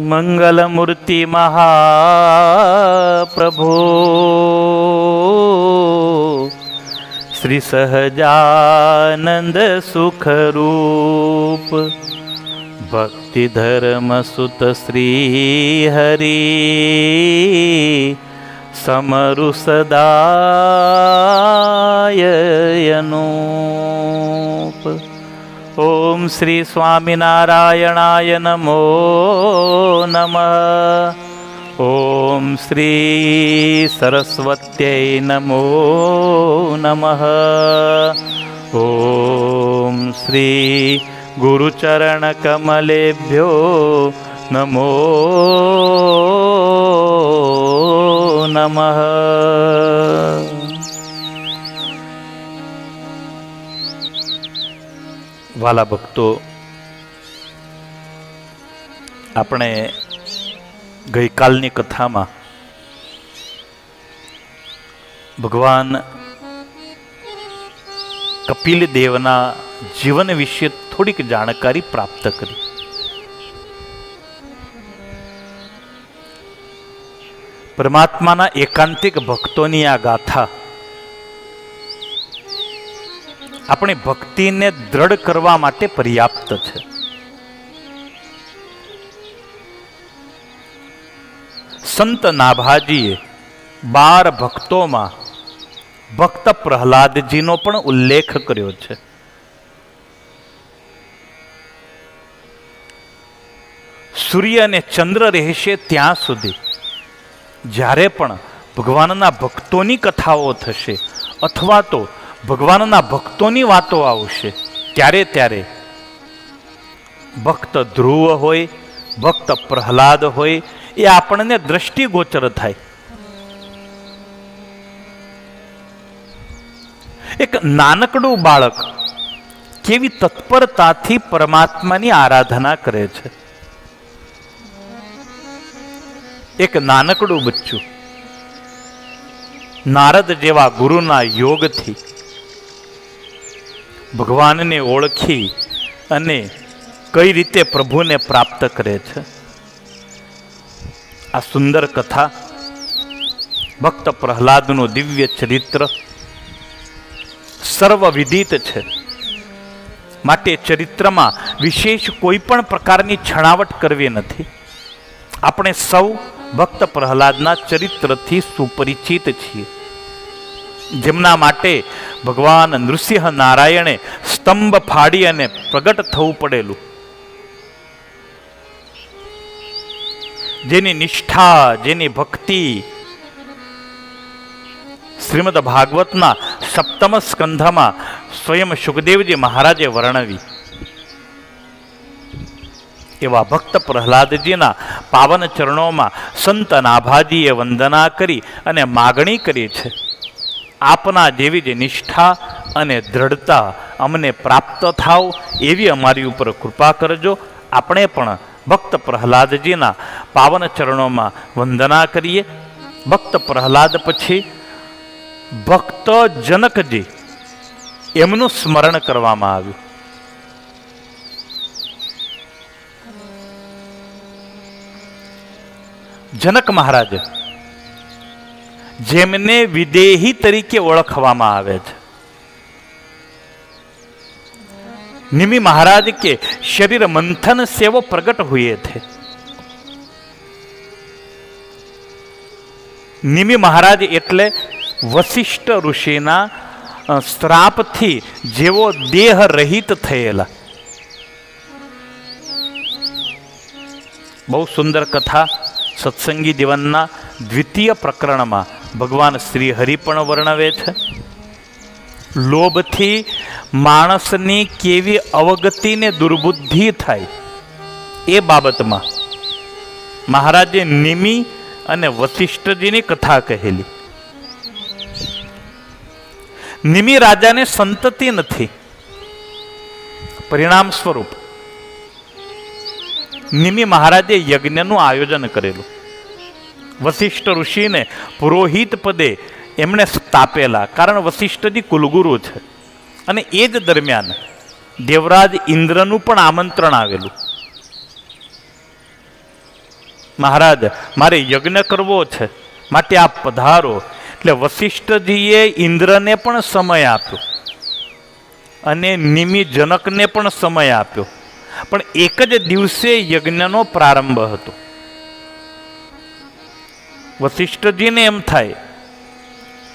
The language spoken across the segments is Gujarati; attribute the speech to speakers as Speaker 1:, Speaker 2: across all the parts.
Speaker 1: मंगलमूर्ति महाप्रभो श्री सहजानंद सुख रूप भक्ति धर्म सुत श्री हरि समरु सदायनूप। ओम श्री स्वामिनारायणाय नमो नमः। ओम श्री सरस्वत्यै नमो नमः। ओम श्री गुरुचरण कमलेभ्यो नमो नमः। वाला भक्तो, આપણે ગઈકાલની કથામાં ભગવાન કપિલ દેવના જીવન વિશે થોડીક જાણકારી પ્રાપ્ત કરી. પરમાત્માના એકાંતિક ભક્તોની આ ગાથા આપણી ભક્તિને દ્રઢ કરવા માટે પર્યાપ્ત છે. સંત નાભાજીએ 12 ભક્તોમાં ભક્ત પ્રહલાદજીનો પણ ઉલ્લેખ કર્યો છે. સૂર્ય અને ચંદ્ર રહેશે ત્યાં સુધી, જ્યારે પણ ભગવાનના ભક્તોની કથાઓ થશે અથવા તો ભગવાનના ભક્તોની વાતો આવશે, ત્યારે ત્યારે ભક્ત ધ્રુવ હોય, ભક્ત પ્રહલાદ હોય, એ આપણને દ્રષ્ટિગોચર થાય. એક નાનકડું બાળક કેવી તત્પરતાથી પરમાત્માની આરાધના કરે છે. એક નાનકડું બચ્ચું નારદ જેવા ગુરુના યોગથી ભગવાનને ઓળખી અને કઈ રીતે પ્રભુને પ્રાપ્ત કરે છે. આ સુંદર કથા ભક્ત પ્રહલાદનું દિવ્ય ચરિત્ર સર્વવિદિત છે. માટે ચરિત્રમાં વિશેષ કોઈ પણ પ્રકારની છણાવટ કરવી નથી. આપણે સૌ ભક્ત પ્રહલાદના ચરિત્રથી સુપરિચિત છીએ, જેમના માટે ભગવાન નૃસિંહ નારાયણે સ્તંભ ફાડી અને પ્રગટ થવું પડેલું, જેની નિષ્ઠા, જેની ભક્તિ શ્રીમદ ભાગવતના 7મ સ્કંધમાં સ્વયં સુખદેવજી મહારાજે વર્ણવી. એવા ભક્ત પ્રહલાદજીના પાવન ચરણોમાં સંત નાભાજીએ વંદના કરી અને માગણી કરી છે, આપના જેવી જ નિષ્ઠા અને દ્રઢતા અમને પ્રાપ્ત થાવ એવી અમારી ઉપર કૃપા કરજો. આપણે પણ ભક્ત પ્રહલાદજીના પાવન ચરણોમાં વંદના કરીએ. ભક્ત પ્રહલાદ પછી ભક્ત જનકજી, એમનું સ્મરણ કરવામાં આવ્યું. જનક મહારાજ, જેમને વિદેહી તરીકે ઓળખવામાં આવે છે. निमि महाराज के शरीर मंथन से वो प्रकट हुए थे. निमि महाराज एटले वशिष्ठ ऋषिना श्राप थी जेवो देह रहित थयेला. बहु सुंदर कथा सत्संगी जीवनना द्वितीय प्रकरण में भगवान श्री हरि पण वर्णवे छे. लोभथी माणसनी केवी अवगति ने दुर्बुद्धि थाय ए बाबत में महाराजे निमि अने वशिष्ठजी नी कथा कहेली. निमि राजा ने संतति नथी, परिणाम स्वरूप निमि महाराजे यज्ञ नु आयोजन करेलू. वशिष्ठ ऋषि ने पुरोहित पदे एमने स्थापेला, कारण वशिष्ठजी कुलगुरु छे. અને એ જ દરમિયાન દેવરાજ ઇન્દ્રનું પણ આમંત્રણ આવેલું. મહારાજ, મારે યજ્ઞ કરવો છે, માટે આપ પધારો. એટલે વશિષ્ઠજીએ ઇન્દ્રને પણ સમય આપ્યો અને નિમિ જનકને પણ સમય આપ્યો, પણ એક જ દિવસે યજ્ઞનો પ્રારંભ હતો. વશિષ્ઠજીને એમ થાય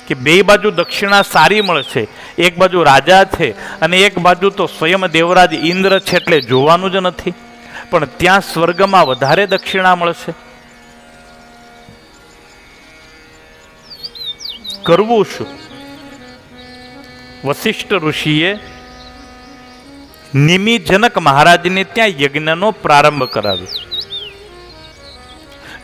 Speaker 1: કે બે બાજુ દક્ષિણા સારી મળશે, એક બાજુ રાજા છે અને એક બાજુ તો સ્વયં દેવરાજ ઇન્દ્ર છે, એટલે જોવાનું જ નથી, પણ ત્યાં સ્વર્ગમાં વધારે દક્ષિણા મળશે. કરવું શું? વશિષ્ઠ ઋષિએ નિમિ જનક મહારાજને ત્યાં યજ્ઞનો પ્રારંભ કરાવ્યો.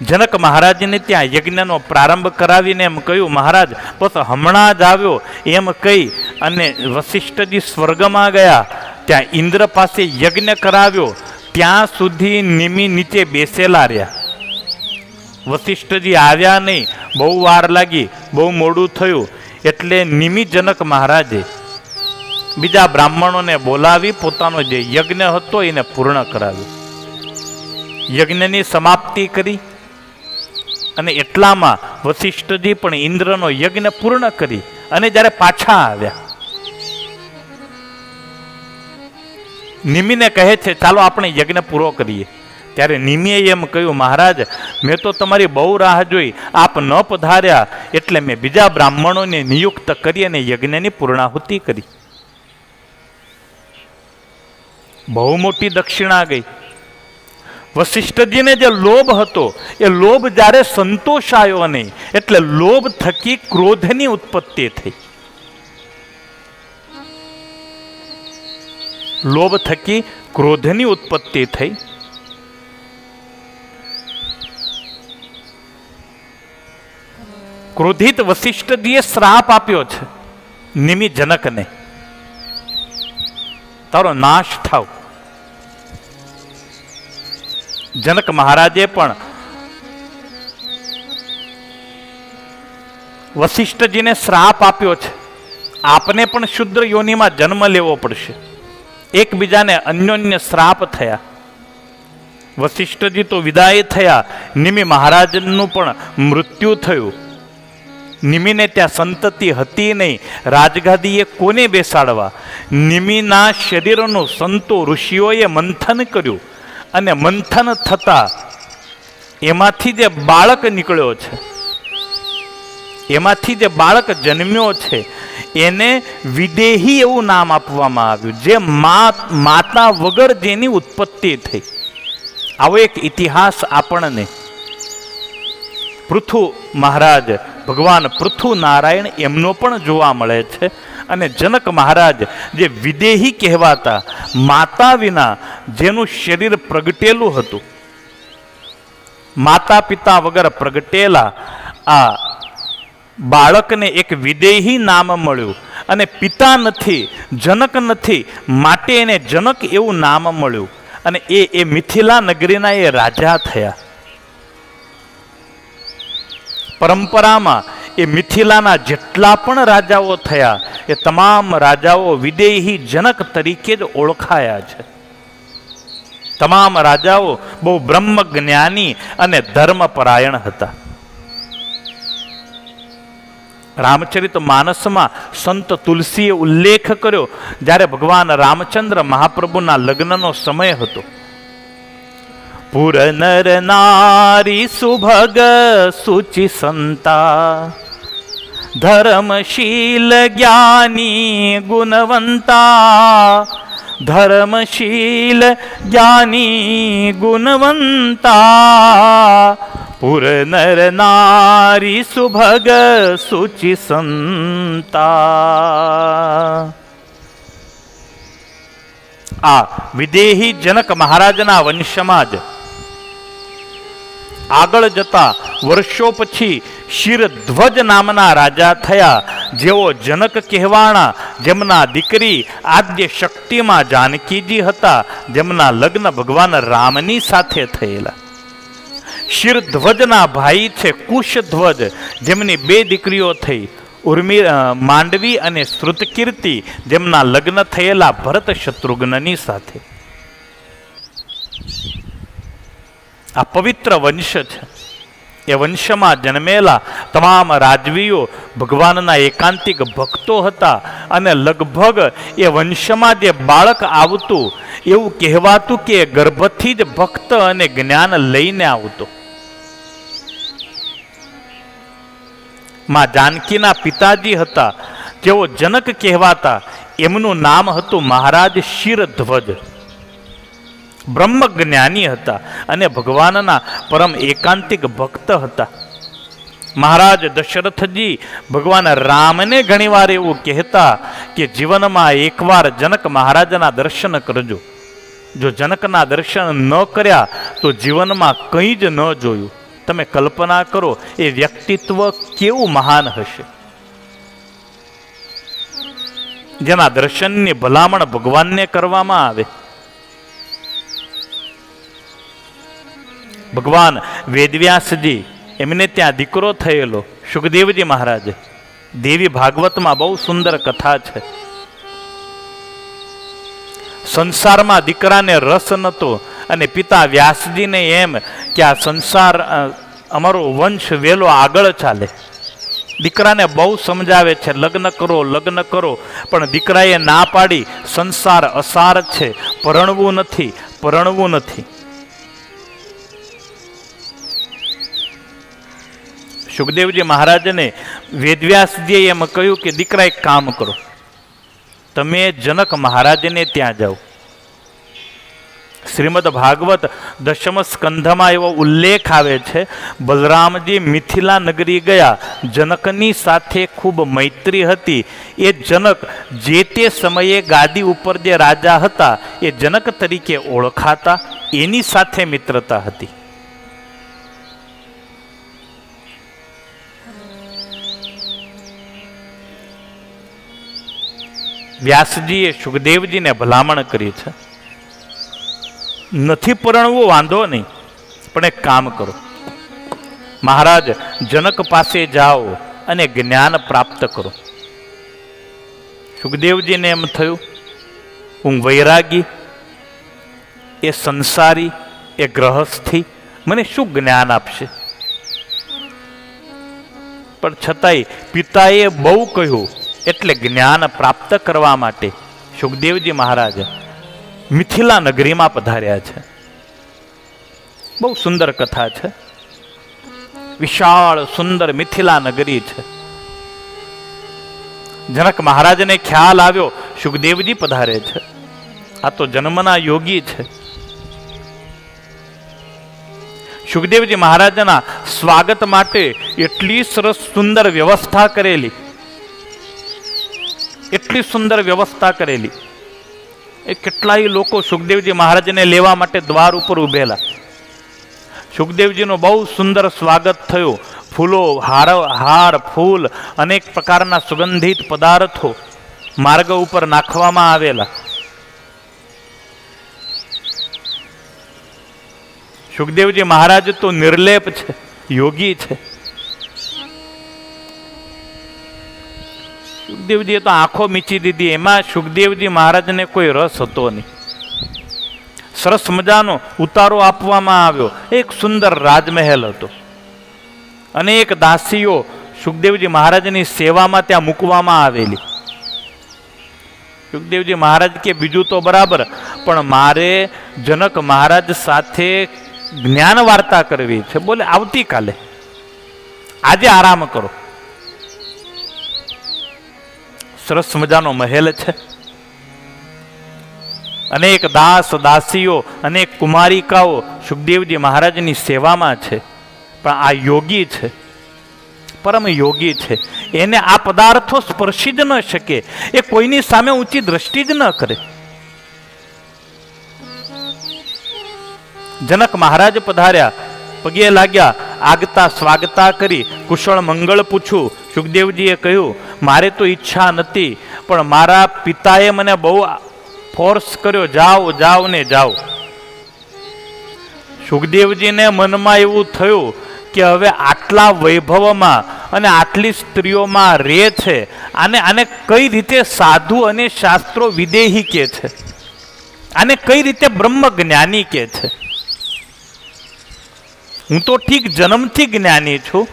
Speaker 1: જનક મહારાજને ત્યાં યજ્ઞનો પ્રારંભ કરાવીને એમ કહ્યું, મહારાજ બસ હમણાં જ આવ્યો એમ કહી અને વશિષ્ઠજી સ્વર્ગમાં ગયા. ત્યાં ઇન્દ્ર પાસે યજ્ઞ કરાવ્યો, ત્યાં સુધી નિમિ નીચે બેસેલા રહ્યા. વશિષ્ઠજી આવ્યા નહીં, બહુ વાર લાગી, બહુ મોડું થયું. એટલે નિમિ જનક મહારાજે બીજા બ્રાહ્મણોને બોલાવી પોતાનો જે યજ્ઞ હતો એને પૂર્ણ કરાવ્યો. યજ્ઞની સમાપ્તિ કરી અને એટલામાં વશિષ્ઠજી પણ ઇન્દ્રનો યજ્ઞ પૂર્ણ કરી અને જ્યારે પાછા આવ્યા, નિમિને કહે છે ચાલો આપણે યજ્ઞ પૂરો કરીએ. ત્યારે નિમિએ એમ કહ્યું, મહારાજ મેં તો તમારી બહુ રાહ જોઈ, આપ ન પધાર્યા એટલે મેં બીજા બ્રાહ્મણોને નિયુક્ત કરી અને યજ્ઞની પૂર્ણાહુતિ કરી. બહુ મોટી દક્ષિણા ગઈ. વશિષ્ઠજીને જે લોભ હતો એ લોભ જ્યારે સંતોષાયો નહીં, એટલે લોભ થકી ક્રોધની ઉત્પત્તિ થઈ. લોભ થકી ક્રોધની ઉત્પત્તિ થઈ. ક્રોધિત વશિષ્ઠજીએ શ્રાપ આપ્યો છે નિમિ જનકને, તારો નાશ થાવ. જનક મહારાજે પણ વશિષ્ઠજીને શ્રાપ આપ્યો છે, આપને પણ શુદ્ર યોનિમાં જન્મ લેવો પડશે. એકબીજાને અન્યોન્ય શ્રાપ થયા. વશિષ્ઠજી તો વિદાય થયા, નિમિ મહારાજનું પણ મૃત્યુ થયું. નિમિને ત્યાં સંતતિ હતી નહીં, રાજગાદીએ કોને બેસાડવા? નિમિના શરીરનું સંતો ઋષિઓએ મંથન કર્યું અને મંથન થતા એમાંથી જે બાળક નીકળ્યો છે, એમાંથી જે બાળક જન્મ્યો છે એને વિદેહી એવું નામ આપવામાં આવ્યું, જે માતા વગર જેની ઉત્પત્તિ થઈ. આવો એક ઇતિહાસ આપણને પૃથુ મહારાજ, ભગવાન પૃથુ નારાયણ એમનો પણ જોવા મળે છે. અને જનક મહારાજ જે વિદેહી કહેવાતા, માતા વિના જેનું શરીર પ્રગટેલું હતું, માતા પિતા વગર પ્રગટેલા આ બાળકને એક વિદેહી નામ મળ્યું. અને પિતા નથી, જનક નથી, માટે એને જનક એવું નામ મળ્યું. અને એ મિથિલા નગરીના એ રાજા થયા. પરંપરામાં એ મિથિલાના જેટલા પણ રાજાઓ થયા એ તમામ રાજાઓ વિદેહી જનક તરીકે જ ઓળખાયા છે. તમામ રાજાઓ બહુ બ્રહ્મ જ્ઞાની અને ધર્મપરાયણ હતા. રામચરિત માનસમાં સંત તુલસીએ ઉલ્લેખ કર્યો, જ્યારે ભગવાન રામચંદ્ર મહાપ્રભુના લગ્નનો સમય હતો. પુર નર નારી સુભગ સુચિ સંતા, ધર્મશીલ જ્ઞાની ગુણવંતા, ધર્મશીલ જ્ઞાની ગુણવંતા, પુર નર નારી સુભગ સુચિ સંતા. આ વિદેહી જનક મહારાજના વંશમાં જ આગળ જતા વર્ષો પછી શિરધ્વજ નામના રાજા થયા, જેઓ જનક કહેવાણા, જેમના દીકરી આદ્ય શક્તિમાં જાનકીજી હતા, જેમના લગ્ન ભગવાન રામની સાથે થયેલા. શિરધ્વજના ભાઈ છે કુશધ્વજ, જેમની 2 દીકરીઓ થઈ, માંડવી અને શ્રુતકીર્તિ જેમના લગ્ન થયેલા ભરત શત્રુઘ્નની સાથે. આ પવિત્ર વંશ છે. એ વંશમાં જન્મેલા તમામ રાજવીઓ ભગવાનના એકાંતિક ભક્તો હતા અને લગભગ એ વંશમાં જે બાળક આવતું એવું કહેવાતું કે ગર્ભથી જ ભક્ત અને જ્ઞાન લઈને આવતો. માં જાનકીના પિતાજી હતા જેઓ જનક કહેવાતા, એમનું નામ હતું મહારાજ શિરધ્વજ. બ્રહ્મ જ્ઞાની હતા અને ભગવાનના પરમ એકાંતિક ભક્ત હતા. મહારાજ દશરથજી ભગવાન રામને ઘણીવાર એવું કહેતા કે જીવનમાં એકવાર જનક મહારાજના દર્શન કરજો. જો જનકના દર્શન ન કર્યા તો જીવનમાં કંઈ જ ન જોયું. તમે કલ્પના કરો એ વ્યક્તિત્વ કેવું મહાન હશે, જેના દર્શનની ભલામણ ભગવાનને કરવામાં આવે. ભગવાન વેદવ્યાસજી એમને ત્યાં દીકરો થયેલો સુખદેવજી મહારાજ. દેવી ભાગવતમાં બહુ સુંદર કથા છે. સંસારમાં દીકરાને રસ નહોતો અને પિતા વ્યાસજીને એમ કે આ સંસાર અમારો વંશ વેલો આગળ ચાલે. દીકરાને બહુ સમજાવે છે, લગ્ન કરો લગ્ન કરો, પણ દીકરાએ ના પાડી. સંસાર અસાર છે, પરણવું નથી, પરણવું નથી. સુખદેવજી મહારાજને વેદવ્યાસજીએ એમ કહ્યું કે દીકરા એક કામ કરો, તમે જનક મહારાજને ત્યાં જાઓ. શ્રીમદ ભાગવત દશમ સ્કંધમાં એવો ઉલ્લેખ આવે છે, બલરામજી મિથિલા નગરી ગયા, જનકની સાથે ખૂબ મૈત્રી હતી. એ જનક જે તે સમયે ગાદી ઉપર જે રાજા હતા એ જનક તરીકે ઓળખાતા, એની સાથે મિત્રતા હતી. વ્યાસજીએ સુખદેવજીને ભલામણ કરી છે, નથી પરણવું વાંધો નહીં, પણ એક કામ કરો, મહારાજ જનક પાસે જાઓ અને જ્ઞાન પ્રાપ્ત કરો. સુખદેવજીને એમ થયું, હું વૈરાગી, એ સંસારી, એ ગ્રહસ્થી, મને શું જ્ઞાન આપશે? પણ છતાંય પિતાએ બહુ કહ્યું એટલે જ્ઞાન પ્રાપ્ત કરવા માટે સુખદેવજી મહારાજ મિથિલા નગરીમાં પધાર્યા છે. બહુ સુંદર કથા છે. વિશાળ સુંદર મિથિલા નગરી છે. જનક મહારાજને ખ્યાલ આવ્યો સુખદેવજી પધારે છે, આ તો જન્મના યોગી છે. સુખદેવજી મહારાજના સ્વાગત માટે એટલી સરસ સુંદર વ્યવસ્થા કરેલી, એટલી સુંદર વ્યવસ્થા કરેલી. એ કેટલાય લોકો સુખદેવજી મહારાજને લેવા માટે દ્વાર ઉપર ઉભેલા. સુખદેવજીનું બહુ સુંદર સ્વાગત થયું. ફૂલો, હાર, ફૂલ, અનેક પ્રકારના સુગંધિત પદાર્થો માર્ગ ઉપર નાખવામાં આવેલા. સુખદેવજી મહારાજ તો નિર્લેપ છે, યોગી છે. સુખદેવજીએ તો આંખો મીચી દીધી. એમાં સુખદેવજી મહારાજને કોઈ રસ હતો નહીં. સરસ મજાનો ઉતારો આપવામાં આવ્યો. એક સુંદર રાજમહેલ હતો. અનેક દાસીઓ સુખદેવજી મહારાજની સેવામાં ત્યાં મૂકવામાં આવેલી. સુખદેવજી મહારાજ કે બીજું તો બરાબર, પણ મારે જનક મહારાજ સાથે જ્ઞાન વાર્તા કરવી છે. બોલે આવતીકાલે, આજે આરામ કરો. સરસ મજાનો મહેલ છે. અનેક દાસ દાસીઓ, અનેક કુમારિકાઓ સુખદેવજી મહારાજની સેવામાં છે. પણ આ યોગી છે, પરમ યોગી છે. એને આ પદાર્થો સ્પર્શી જ ન શકે. એ કોઈની સામે ઊંચી દ્રષ્ટિ જ ન કરે. જનક મહારાજ પધાર્યા, પગે લાગ્યા, આગતા સ્વાગતા કરી, કુશળ મંગળ પૂછું. સુખદેવજીએ કહ્યું, મારે તો ઈચ્છા નથી, પણ મારા પિતાએ મને બહુ ફોર્સ કર્યો, જાઓ જાઓ ને જાઓ. સુખદેવજીને મનમાં એવું થયું કે હવે આટલા વૈભવમાં અને આટલી સ્ત્રીઓમાં રહે છે, આને કઈ રીતે સાધુ અને શાસ્ત્રો વિદેહી કે છે, આને કઈ રીતે બ્રહ્મ જ્ઞાની કે છે? હું તો ઠીક જન્મથી જ્ઞાની છું,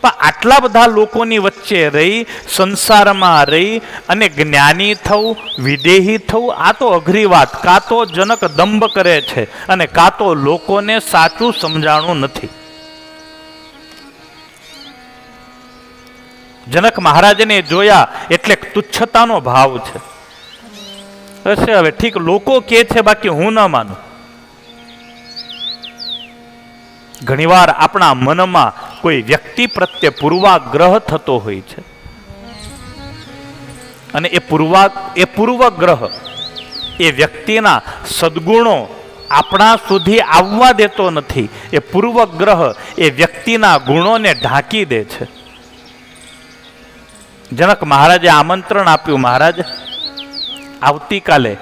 Speaker 1: પણ આટલા બધા લોકોની વચ્ચે રહી, સંસારમાં રહી અને જ્ઞાની થવું, વિદેહી થવું, આ તો અઘરી વાત. કાં તો જનક દંભ કરે છે અને કાં તો લોકોને સાચું સમજાણું નથી. જનક મહારાજને જોયા એટલે તુચ્છતાનો ભાવ છે. હશે હવે ઠીક, લોકો કે છે, બાકી હું ન માનું. ઘણીવાર આપણા મનમાં કોઈ વ્યક્તિ પ્રત્યે પૂર્વાગ્રહ થતો હોય છે, અને એ પૂર્વગ્રહ એ વ્યક્તિના સદગુણો આપણા સુધી આવવા દેતો નથી. એ પૂર્વગ્રહ એ વ્યક્તિના ગુણોને ઢાંકી દે છે. જનક મહારાજે આમંત્રણ આપ્યું, મહારાજ આવતીકાલે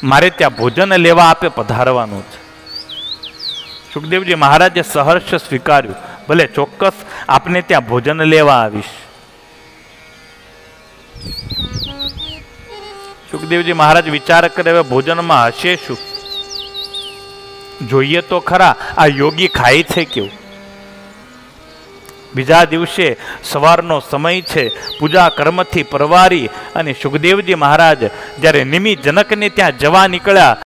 Speaker 1: મારે ત્યાં ભોજન લેવા આપે પધારવાનું છે. સુખદેવજી મહારાજે સહર્ષ સ્વીકાર્યું, ભલે ચોક્કસ આપને ત્યાં ભોજન લેવા આવીશ. સુખદેવજી મહારાજ વિચાર કરે, હવે ભોજનમાં હશે શું? જોઈએ તો ખરા આ યોગી ખાય છે કેવું. બીજા દિવસે સવારનો સમય છે, પૂજા કર્મથી પરવારી અને સુખદેવજી મહારાજ જ્યારે નિમિ જનકને ત્યાં જવા નીકળ્યા